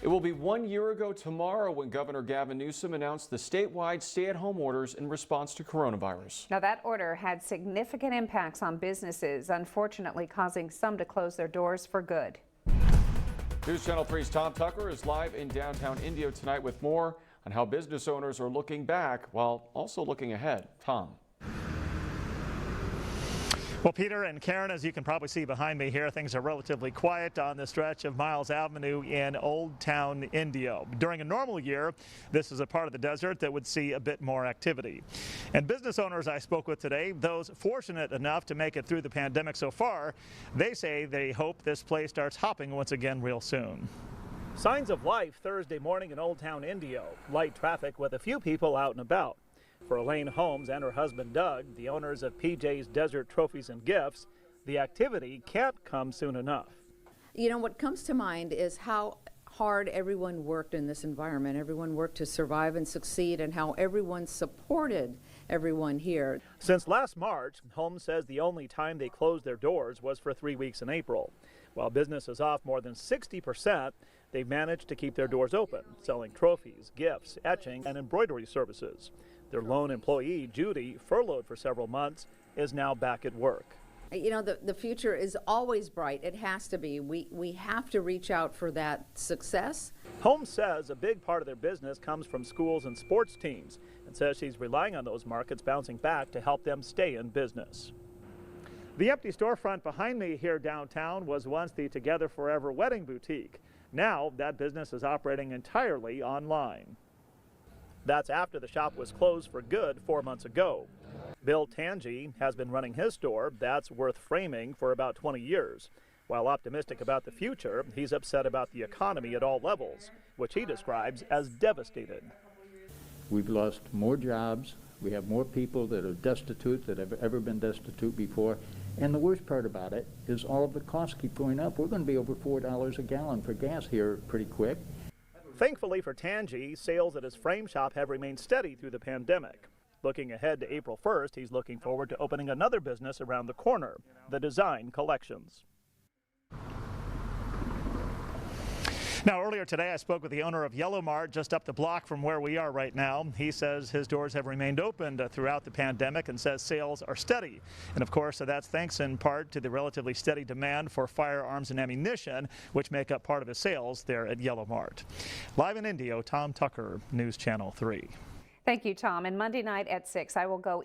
It will be 1 year ago tomorrow when Governor Gavin Newsom announced the statewide stay-at-home orders in response to coronavirus. Now, that order had significant impacts on businesses, unfortunately causing some to close their doors for good. News Channel 3's Tom Tucker is live in downtown Indio tonight with more on how business owners are looking back while also looking ahead. Tom. Well, Peter and Karen, as you can probably see behind me here, things are relatively quiet on the stretch of Miles Avenue in Old Town Indio. During a normal year, this is a part of the desert that would see a bit more activity. And business owners I spoke with today, those fortunate enough to make it through the pandemic so far, they say they hope this place starts hopping once again real soon. Signs of life Thursday morning in Old Town Indio. Light traffic with a few people out and about. For Elaine Holmes and her husband Doug, the owners of PJ's Desert Trophies and Gifts, the activity can't come soon enough. You know, what comes to mind is how hard everyone worked in this environment. Everyone worked to survive and succeed, and how everyone supported everyone here. Since last March, Holmes says the only time they closed their doors was for 3 weeks in April. While business is off more than 60%, they've managed to keep their doors open, selling trophies, gifts, etching, and embroidery services. Their lone employee, Judy, furloughed for several months, is now back at work. You know, the future is always bright. It has to be. We have to reach out for that success. Holmes says a big part of their business comes from schools and sports teams, and says she's relying on those markets bouncing back to help them stay in business. The empty storefront behind me here downtown was once the Together Forever wedding boutique. Now that business is operating entirely online. That's after the shop was closed for good 4 months ago. Bill Tangi has been running his store, That's Worth Framing, for about 20 years. While optimistic about the future, he's upset about the economy at all levels, which he describes as devastated. We've lost more jobs. We have more people that are destitute that have ever been destitute before. And the worst part about it is all of the costs keep going up. We're going to be over $4 a gallon for gas here pretty quick. Thankfully for Tangi, sales at his frame shop have remained steady through the pandemic. Looking ahead to April 1st, he's looking forward to opening another business around the corner, the Design Collections. Now, earlier today, I spoke with the owner of Yellow Mart just up the block from where we are right now. He says his doors have remained open throughout the pandemic and says sales are steady. And of course, that's thanks in part to the relatively steady demand for firearms and ammunition, which make up part of his sales there at Yellow Mart. Live in Indio, Tom Tucker, News Channel 3. Thank you, Tom. And Monday night at 6, I will go